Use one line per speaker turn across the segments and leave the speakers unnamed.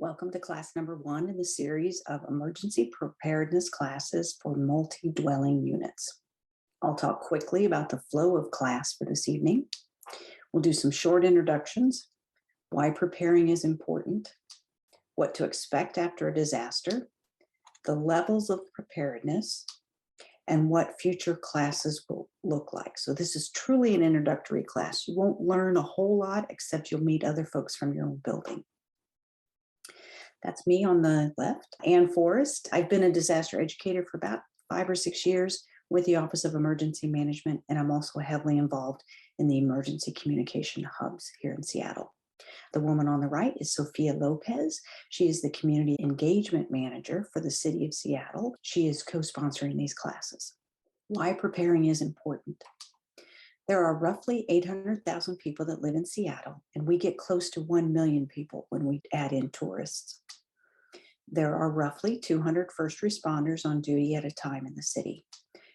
Welcome to class number 1 in the series of emergency preparedness classes for multi-dwelling units. I'll talk quickly about the flow of class for this evening. We'll do some short introductions, why preparing is important, what to expect after a disaster, the levels of preparedness, and what future classes will look like. So this is truly an introductory class. You won't learn a whole lot except you'll meet other folks from your own building. That's me on the left, Ann Forrest. I've been a disaster educator for about 5 or 6 years with the Office of Emergency Management, and I'm also heavily involved in the emergency communication hubs here in Seattle. The woman on the right is Sophia Lopez. She is the Community Engagement Manager for the City of Seattle. She is co-sponsoring these classes. Why preparing is important. There are roughly 800,000 people that live in Seattle, and we get close to 1 million people when we add in tourists. There are roughly 200 first responders on duty at a time in the city,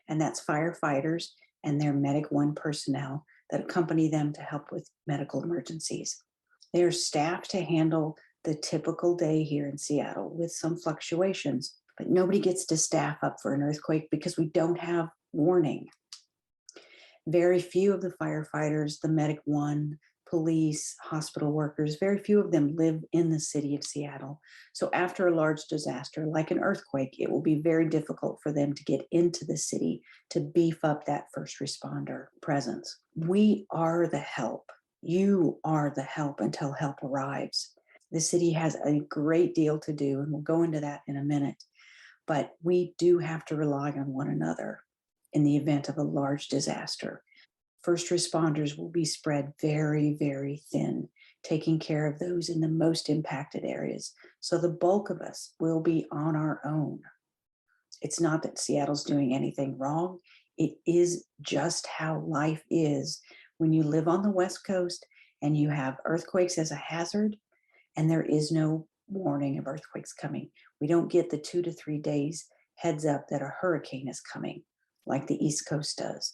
and that's firefighters and their Medic 1 personnel that accompany them to help with medical emergencies. They are staffed to handle the typical day here in Seattle with some fluctuations, but nobody gets to staff up for an earthquake because we don't have warning. Very few of the firefighters, the Medic 1, police, hospital workers, very few of them live in the city of Seattle. So after a large disaster, like an earthquake, it will be very difficult for them to get into the city to beef up that first responder presence. We are the help. You are the help until help arrives. The city has a great deal to do, and we'll go into that in a minute, but we do have to rely on one another in the event of a large disaster. First responders will be spread very, very thin, taking care of those in the most impacted areas. So the bulk of us will be on our own. It's not that Seattle's doing anything wrong. It is just how life is when you live on the West Coast and you have earthquakes as a hazard and there is no warning of earthquakes coming. We don't get the 2 to 3 days heads up that a hurricane is coming like the East Coast does.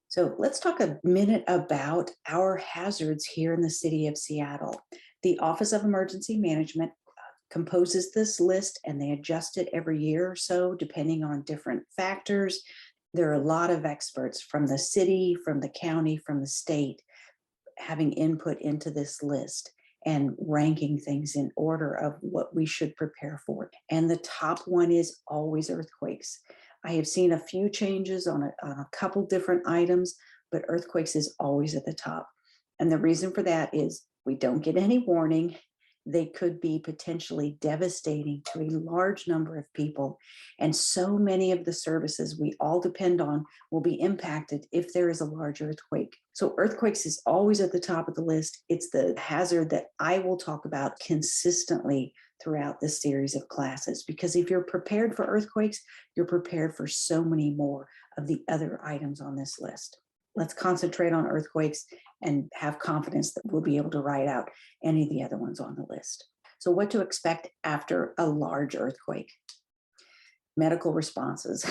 So let's talk a minute about our hazards here in the city of Seattle. The Office of Emergency Management composes this list and they adjust it every year or so, depending on different factors. There are a lot of experts from the city, from the county, from the state, having input into this list and ranking things in order of what we should prepare for. And the top one is always earthquakes. I have seen a few changes on a couple different items, but earthquakes is always at the top. And the reason for that is we don't get any warning. They could be potentially devastating to a large number of people. And so many of the services we all depend on will be impacted if there is a large earthquake. So earthquakes is always at the top of the list. It's the hazard that I will talk about consistently throughout this series of classes, because if you're prepared for earthquakes, you're prepared for so many more of the other items on this list. Let's concentrate on earthquakes and have confidence that we'll be able to write out any of the other ones on the list. So what to expect after a large earthquake? Medical responses.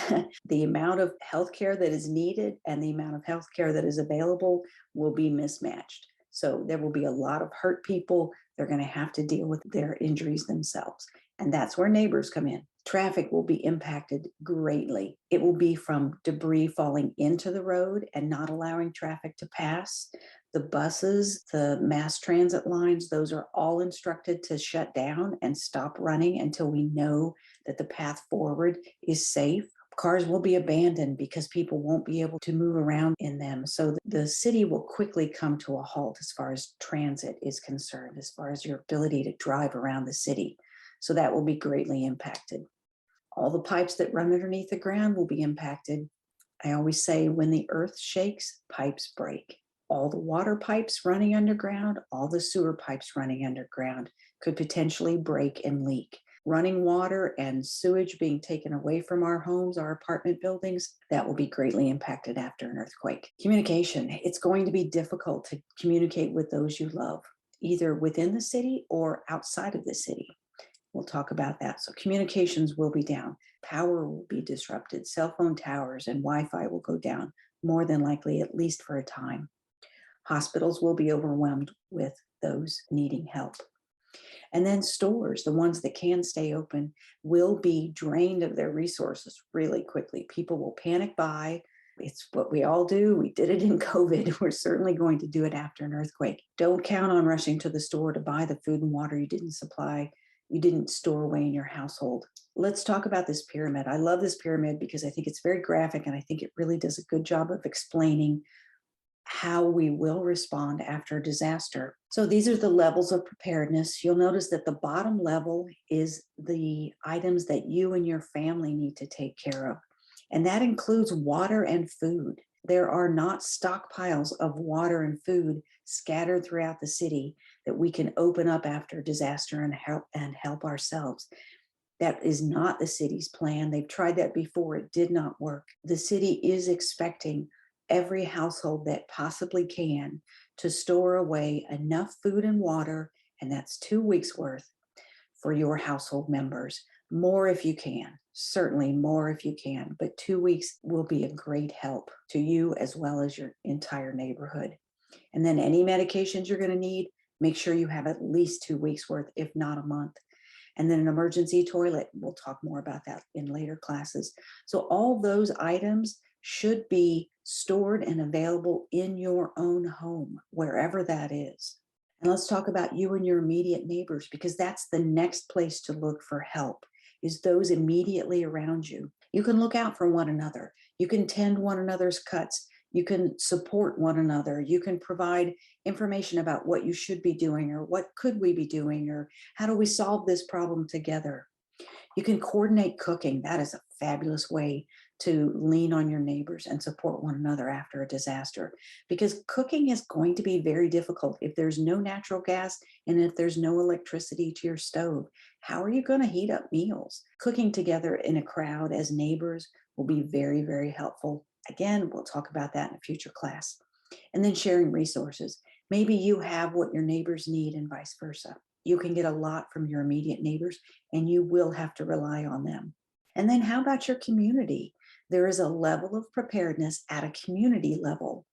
The amount of healthcare that is needed and the amount of healthcare that is available will be mismatched. So there will be a lot of hurt people. They're going to have to deal with their injuries themselves. And that's where neighbors come in. Traffic will be impacted greatly. It will be from debris falling into the road and not allowing traffic to pass. The buses, the mass transit lines, those are all instructed to shut down and stop running until we know that the path forward is safe. Cars will be abandoned because people won't be able to move around in them. So the city will quickly come to a halt as far as transit is concerned, as far as your ability to drive around the city. So that will be greatly impacted. All the pipes that run underneath the ground will be impacted. I always say when the earth shakes, pipes break. All the water pipes running underground, all the sewer pipes running underground could potentially break and leak. Running water and sewage being taken away from our homes, our apartment buildings, that will be greatly impacted after an earthquake. Communication, it's going to be difficult to communicate with those you love, either within the city or outside of the city. We'll talk about that. So communications will be down. Power will be disrupted. Cell phone towers and Wi-Fi will go down, more than likely, at least for a time. Hospitals will be overwhelmed with those needing help. And then stores, the ones that can stay open, will be drained of their resources really quickly. People will panic buy. It's what we all do. We did it in COVID. We're certainly going to do it after an earthquake. Don't count on rushing to the store to buy the food and water you didn't store away in your household. Let's talk about this pyramid. I love this pyramid because I think it's very graphic and I think it really does a good job of explaining how we will respond after a disaster. So these are the levels of preparedness. You'll notice that the bottom level is the items that you and your family need to take care of. And that includes water and food. There are not stockpiles of water and food scattered throughout the city that we can open up after a disaster and help ourselves. That is not the city's plan. They've tried that before. It did not work. The city is expecting every household that possibly can to store away enough food and water, and that's 2 weeks worth for your household members. More if you can, certainly more if you can, but 2 weeks will be a great help to you as well as your entire neighborhood. And then any medications you're going to need, make sure you have at least 2 weeks worth, if not a month. And then an emergency toilet. We'll talk more about that in later classes. So all those items should be stored and available in your own home, wherever that is. And let's talk about you and your immediate neighbors, because that's the next place to look for help, is those immediately around you. You can look out for one another. You can tend one another's cuts. You can support one another. You can provide information about what you should be doing, or what could we be doing, or how do we solve this problem together. You can coordinate cooking. That is a fabulous way to lean on your neighbors and support one another after a disaster, because cooking is going to be very difficult if there's no natural gas and if there's no electricity to your stove. How are you going to heat up meals? Cooking together in a crowd as neighbors will be very, very helpful. Again, we'll talk about that in a future class. And then sharing resources. Maybe you have what your neighbors need and vice versa. You can get a lot from your immediate neighbors, and you will have to rely on them. And then how about your community? There is a level of preparedness at a community level,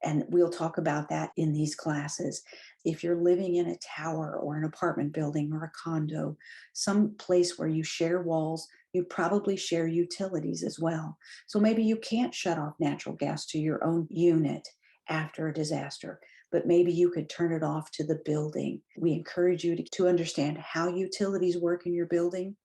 and we'll talk about that in these classes. If you're living in a tower or an apartment building or a condo, some place where you share walls, you probably share utilities as well. So maybe you can't shut off natural gas to your own unit after a disaster, but maybe you could turn it off to the building. We encourage you to understand how utilities work in your building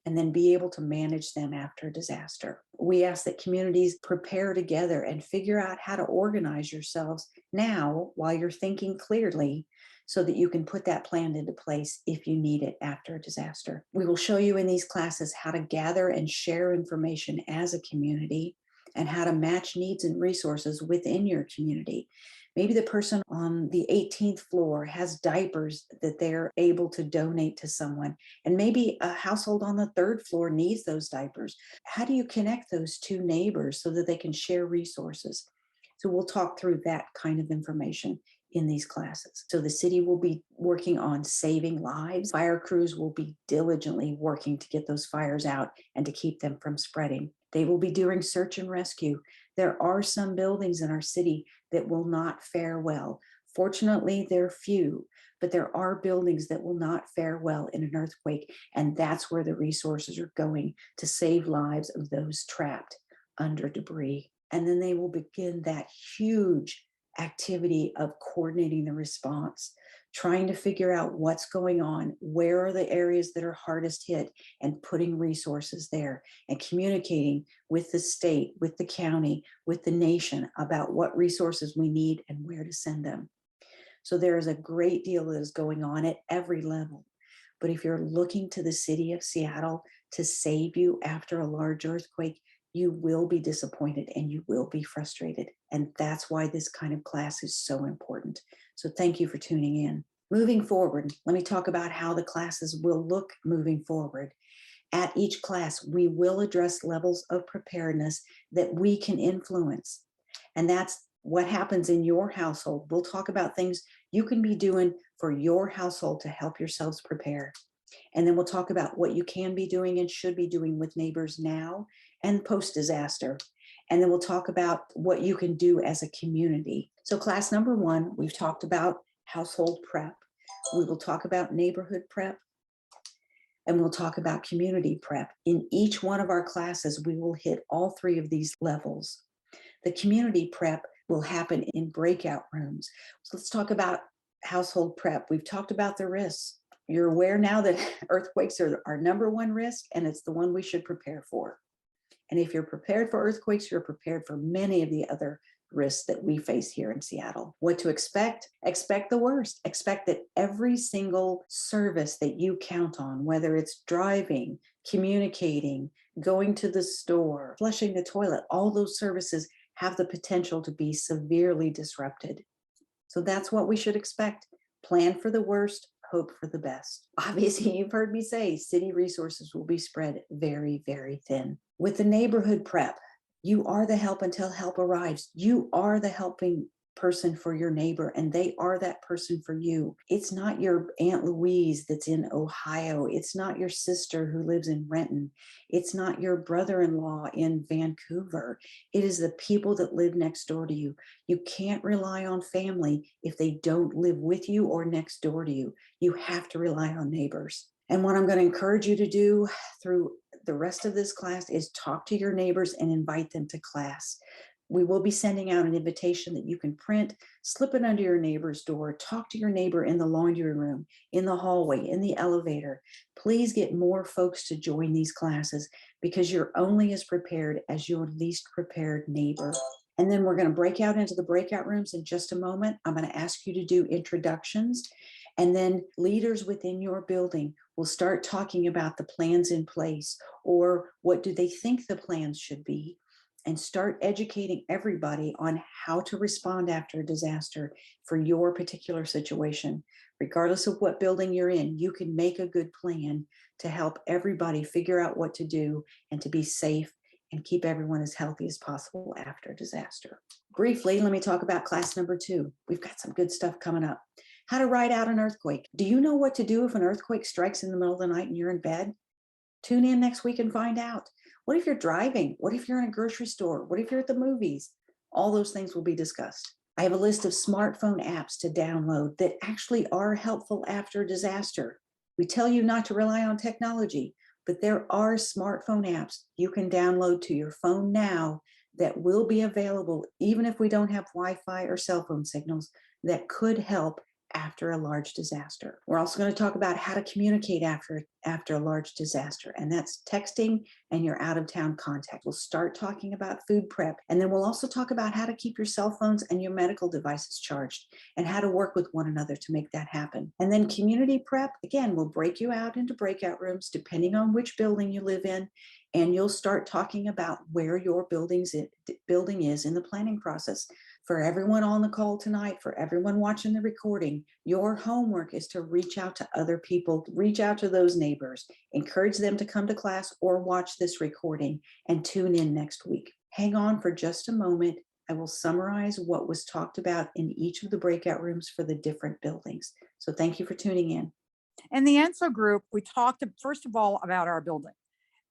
and then be able to manage them after a disaster. We ask that communities prepare together and figure out how to organize yourselves now while you're thinking clearly, so that you can put that plan into place if you need it after a disaster. We will show you in these classes how to gather and share information as a community, and how to match needs and resources within your community. Maybe the person on the 18th floor has diapers that they're able to donate to someone, and maybe a household on the 3rd floor needs those diapers. How do you connect those two neighbors so that they can share resources? So we'll talk through that kind of information in these classes. So the city will be working on saving lives. Fire crews will be diligently working to get those fires out and to keep them from spreading. They will be doing search and rescue. There are some buildings in our city that will not fare well. Fortunately, they're few, but there are buildings that will not fare well in an earthquake, and that's where the resources are going, to save lives of those trapped under debris. And then they will begin that huge activity of coordinating the response, trying to figure out what's going on, where are the areas that are hardest hit, and putting resources there, and communicating with the state, with the county, with the nation about what resources we need and where to send them. So there is a great deal that is going on at every level. But if you're looking to the city of Seattle to save you after a large earthquake, you will be disappointed and you will be frustrated. And that's why this kind of class is so important. So thank you for tuning in. Moving forward, let me talk about how the classes will look moving forward. At each class, we will address levels of preparedness that we can influence. And that's what happens in your household. We'll talk about things you can be doing for your household to help yourselves prepare. And then we'll talk about what you can be doing and should be doing with neighbors now and post-disaster. And then we'll talk about what you can do as a community. So class number 1, we've talked about household prep. We will talk about neighborhood prep, and we'll talk about community prep. In each one of our classes, we will hit all three of these levels. The community prep will happen in breakout rooms. So let's talk about household prep. We've talked about the risks. You're aware now that earthquakes are our number one risk, and it's the one we should prepare for. And if you're prepared for earthquakes, you're prepared for many of the other risks that we face here in Seattle. What to expect? Expect the worst. Expect that every single service that you count on, whether it's driving, communicating, going to the store, flushing the toilet, all those services have the potential to be severely disrupted. So that's what we should expect. Plan for the worst, hope for the best. Obviously, you've heard me say city resources will be spread very, very thin. With the neighborhood prep, you are the help until help arrives. You are the helping person for your neighbor, and they are that person for you. It's not your Aunt Louise that's in Ohio. It's not your sister who lives in Renton. It's not your brother-in-law in Vancouver. It is the people that live next door to you. You can't rely on family if they don't live with you or next door to you. You have to rely on neighbors. And what I'm going to encourage you to do through the rest of this class is talk to your neighbors and invite them to class. We will be sending out an invitation that you can print, slip it under your neighbor's door, talk to your neighbor in the laundry room, in the hallway, in the elevator. Please get more folks to join these classes because you're only as prepared as your least prepared neighbor. And then we're going to break out into the breakout rooms in just a moment. I'm going to ask you to do introductions. And then leaders within your building will start talking about the plans in place, or what do they think the plans should be, and start educating everybody on how to respond after a disaster for your particular situation. Regardless of what building you're in, you can make a good plan to help everybody figure out what to do and to be safe and keep everyone as healthy as possible after a disaster. Briefly, let me talk about class number 2. We've got some good stuff coming up. How to ride out an earthquake. Do you know what to do if an earthquake strikes in the middle of the night and you're in bed? Tune in next week and find out. What if you're driving? What if you're in a grocery store? What if you're at the movies? All those things will be discussed. I have a list of smartphone apps to download that actually are helpful after a disaster. We tell you not to rely on technology, but there are smartphone apps you can download to your phone now that will be available even if we don't have Wi-Fi or cell phone signals that could help after a large disaster. We're also going to talk about how to communicate after a large disaster, and that's texting and your out-of-town contact. We'll start talking about food prep, and then we'll also talk about how to keep your cell phones and your medical devices charged and how to work with one another to make that happen. And then community prep, again, we'll break you out into breakout rooms depending on which building you live in, and you'll start talking about where your building is in the planning process. For everyone on the call tonight, for everyone watching the recording, your homework is to reach out to other people, reach out to those neighbors, encourage them to come to class or watch this recording, and tune in next week. Hang on for just a moment. I will summarize what was talked about in each of the breakout rooms for the different buildings. So thank you for tuning in.
In the ENSO group, we talked first of all about our building.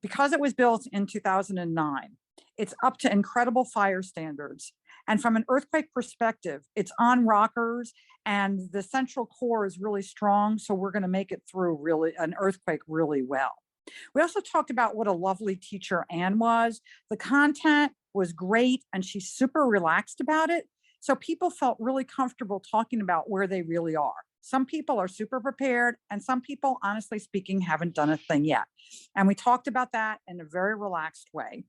Because it was built in 2009, it's up to incredible fire standards. And from an earthquake perspective, it's on rockers and the central core is really strong. So we're going to make it through really an earthquake really well. We also talked about what a lovely teacher Anne was. The content was great and she's super relaxed about it. So people felt really comfortable talking about where they really are. Some people are super prepared and some people, honestly speaking, haven't done a thing yet. And we talked about that in a very relaxed way.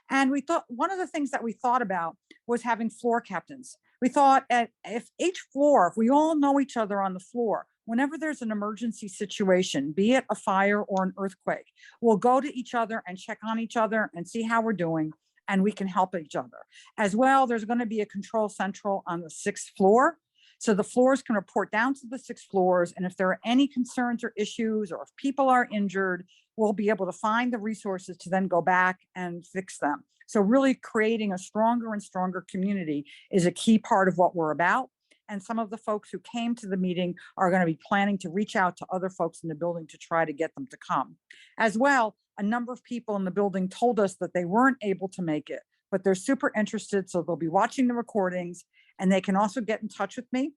And we thought one of the things that we thought about was having floor captains. We thought if each floor, if we all know each other on the floor, whenever there's an emergency situation, be it a fire or an earthquake, we'll go to each other and check on each other and see how we're doing, and we can help each other. As well, there's going to be a control central on the 6th floor. So the floors can report down to the 6 floors. And if there are any concerns or issues, or if people are injured, we'll be able to find the resources to then go back and fix them. So really creating a stronger and stronger community is a key part of what we're about. And some of the folks who came to the meeting are going to be planning to reach out to other folks in the building to try to get them to come. As well, a number of people in the building told us that they weren't able to make it, but they're super interested. So they'll be watching the recordings and they can also get in touch with me.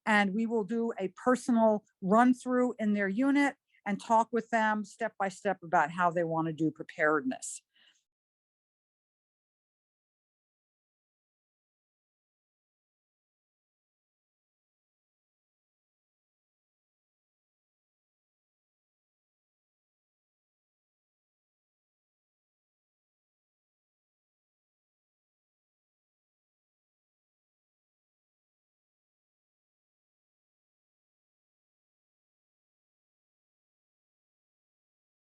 and we will do a personal run through in their unit and talk with them step by step about how they want to do preparedness.